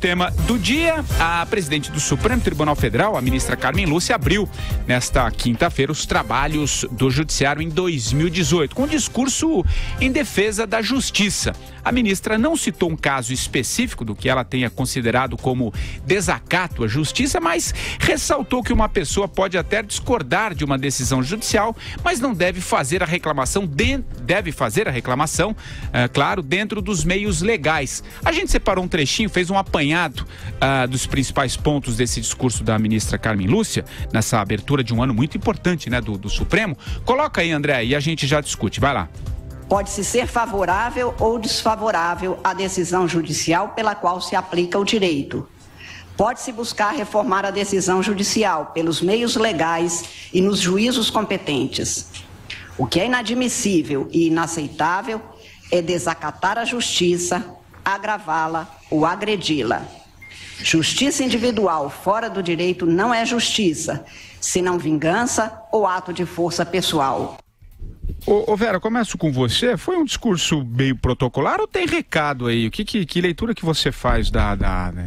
Tema do dia, a presidente do Supremo Tribunal Federal, a ministra Carmen Lúcia, abriu nesta quinta-feira os trabalhos do Judiciário em 2018, com um discurso em defesa da justiça. A ministra não citou um caso específico do que ela tenha considerado como desacato à justiça, mas ressaltou que uma pessoa pode até discordar de uma decisão judicial, mas não deve fazer a reclamação, claro, dentro dos meios legais. A gente separou um trechinho, fez um apanhado dos principais pontos desse discurso da ministra Carmen Lúcia, nessa abertura de um ano muito importante, né, do Supremo. Coloca aí, André, e a gente já discute. Vai lá. Pode-se ser favorável ou desfavorável à decisão judicial pela qual se aplica o direito. Pode-se buscar reformar a decisão judicial pelos meios legais e nos juízos competentes. O que é inadmissível e inaceitável é desacatar a justiça, agravá-la ou agredi-la. Justiça individual fora do direito não é justiça, senão vingança ou ato de força pessoal. Ô Vera, começo com você. Foi um discurso meio protocolar ou tem recado aí? Que leitura que você faz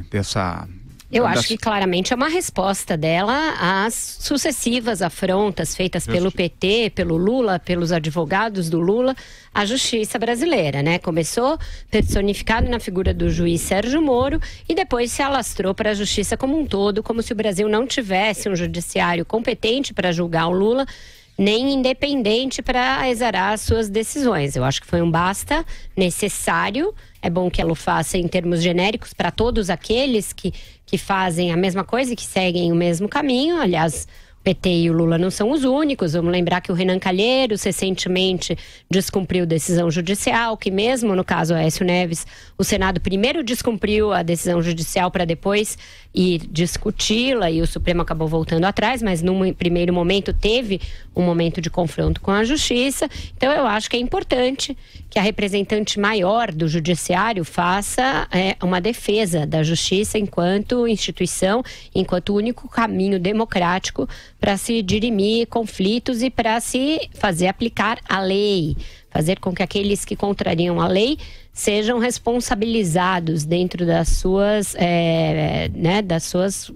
dessa... Eu acho que claramente é uma resposta dela às sucessivas afrontas feitas pelo PT, pelo Lula, pelos advogados do Lula, à justiça brasileira, né? Começou personificado na figura do juiz Sérgio Moro e depois se alastrou para a justiça como um todo, como se o Brasil não tivesse um judiciário competente para julgar o Lula, nem independente para exarar as suas decisões. Eu acho que foi um basta necessário. É bom que ela o faça em termos genéricos para todos aqueles que fazem a mesma coisa e que seguem o mesmo caminho. Aliás, o PT e o Lula não são os únicos. Vamos lembrar que o Renan Calheiros recentemente descumpriu decisão judicial, que mesmo no caso Aécio Neves, o Senado primeiro descumpriu a decisão judicial para depois ir discuti-la e o Supremo acabou voltando atrás, mas num primeiro momento teve um momento de confronto com a justiça. Então eu acho que é importante que a representante maior do judiciário faça uma defesa da justiça enquanto instituição, enquanto único caminho democrático para se dirimir conflitos e para se fazer aplicar a lei, fazer com que aqueles que contrariam a lei sejam responsabilizados dentro das suas,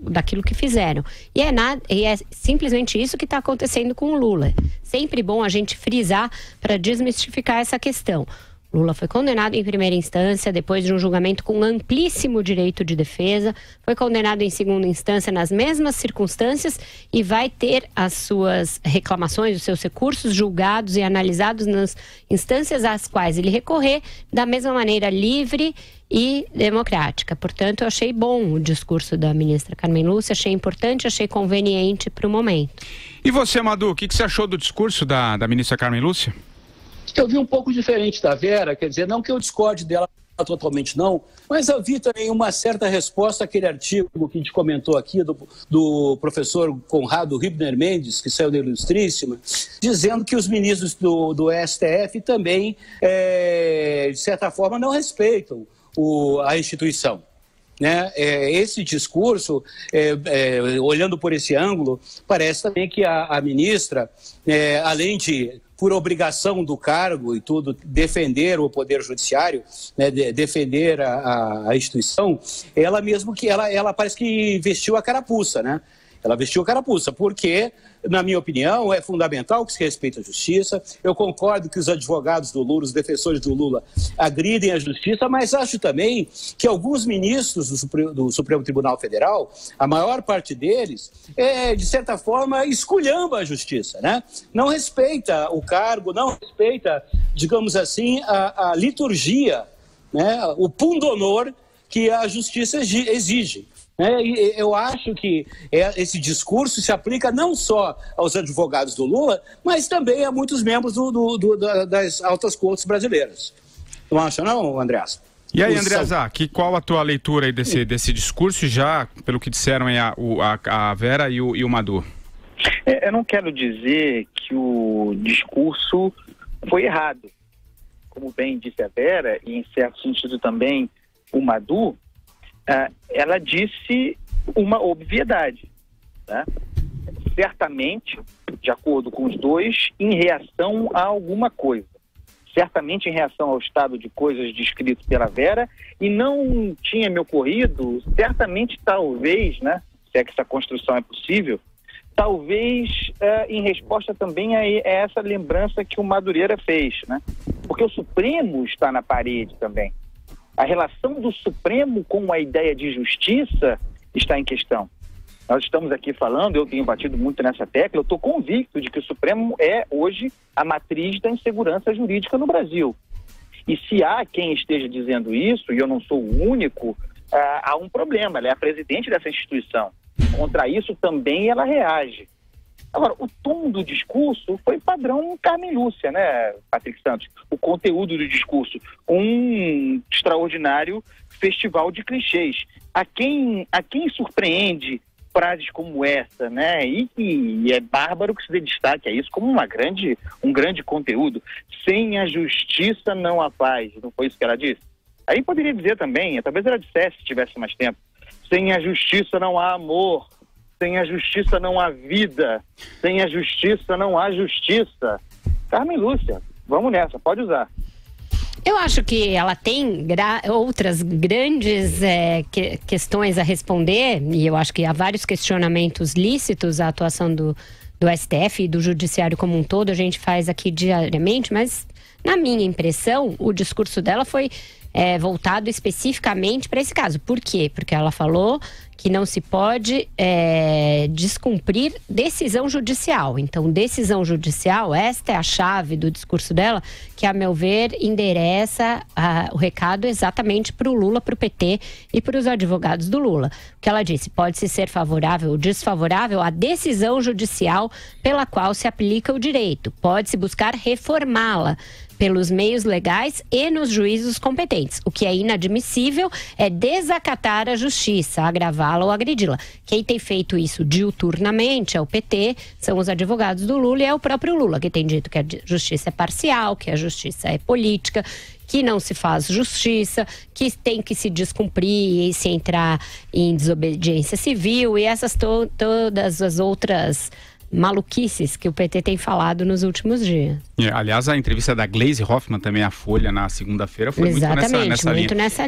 daquilo que fizeram. E é simplesmente isso que está acontecendo com o Lula. Sempre bom a gente frisar para desmistificar essa questão. Lula foi condenado em primeira instância, depois de um julgamento com amplíssimo direito de defesa, foi condenado em segunda instância nas mesmas circunstâncias e vai ter as suas reclamações, os seus recursos julgados e analisados nas instâncias às quais ele recorrer, da mesma maneira livre e democrática. Portanto, eu achei bom o discurso da ministra Carmen Lúcia, achei importante, achei conveniente para o momento. E você, Madu, o que você achou do discurso da ministra Carmen Lúcia? Eu vi um pouco diferente da Vera, quer dizer, não que eu discorde dela totalmente não, mas eu vi também uma certa resposta àquele artigo que a gente comentou aqui do professor Conrado Ribner Mendes, que saiu da Ilustríssima, dizendo que os ministros do STF também, de certa forma, não respeitam a instituição. Né? Esse discurso, olhando por esse ângulo, parece também que a ministra, além de, por obrigação do cargo e tudo, defender o Poder Judiciário, né, defender a instituição, ela mesmo que ela parece que vestiu a carapuça, né? Ela vestiu a carapuça, porque, na minha opinião, é fundamental que se respeite a justiça. Eu concordo que os advogados do Lula, os defensores do Lula, agridem a justiça, mas acho também que alguns ministros do Supremo Tribunal Federal, a maior parte deles, de certa forma, esculhamba a justiça, né? Não respeita o cargo, não respeita, digamos assim, a liturgia, né? O pundonor que a justiça exige. E eu acho que esse discurso se aplica não só aos advogados do Lula, mas também a muitos membros das altas cortes brasileiras. Não acha não, Andreas? E aí, Andreasa, qual a tua leitura aí desse discurso, já, pelo que disseram aí a Vera e o Madu? Eu não quero dizer que o discurso foi errado. Como bem disse a Vera, e em certo sentido também o Madu, ela disse uma obviedade, né? Certamente, de acordo com os dois, em reação a alguma coisa. certamente em reação ao estado de coisas descrito pela Vera, e não tinha me ocorrido, certamente, talvez, né, se é que essa construção é possível, talvez em resposta também a essa lembrança que o Madureira fez, né? Porque o Supremo está na parede também. A relação do Supremo com a ideia de justiça está em questão. Nós estamos aqui falando, eu tenho batido muito nessa tecla, eu estou convicto de que o Supremo é hoje a matriz da insegurança jurídica no Brasil. E se há quem esteja dizendo isso, e eu não sou o único, há um problema, ela é a presidente dessa instituição. Contra isso também ela reage. Agora, o tom do discurso foi padrão Carmen Lúcia, né, Patrick Santos? O conteúdo do discurso, um extraordinário festival de clichês. A quem surpreende frases como essa, né? E é bárbaro que se dê destaque a isso como um grande conteúdo. Sem a justiça não há paz. Não foi isso que ela disse? Aí poderia dizer também, talvez ela dissesse se tivesse mais tempo, sem a justiça não há amor, sem a justiça não há vida, sem a justiça não há justiça. Carmen Lúcia, vamos nessa, pode usar. Eu acho que ela tem outras grandes questões a responder, e eu acho que há vários questionamentos lícitos à atuação do STF e do Judiciário como um todo, a gente faz aqui diariamente, mas na minha impressão, o discurso dela foi voltado especificamente para esse caso. Por quê? Porque ela falou que não se pode descumprir decisão judicial. Então, decisão judicial, esta é a chave do discurso dela, que, a meu ver, endereça o recado exatamente para o Lula, para o PT e para os advogados do Lula. O que ela disse, pode-se ser favorável ou desfavorável à decisão judicial pela qual se aplica o direito. Pode-se buscar reformá-la pelos meios legais e nos juízos competentes. O que é inadmissível é desacatar a justiça, agravá-la ou agredi-la. Quem tem feito isso diuturnamente é o PT, são os advogados do Lula e é o próprio Lula, que tem dito que a justiça é parcial, que a justiça é política, que não se faz justiça, que tem que se descumprir e se entrar em desobediência civil e essas todas as outras maluquices que o PT tem falado nos últimos dias. Aliás, a entrevista da Gleisi Hoffmann também à Folha na segunda-feira foi muito nessa linha.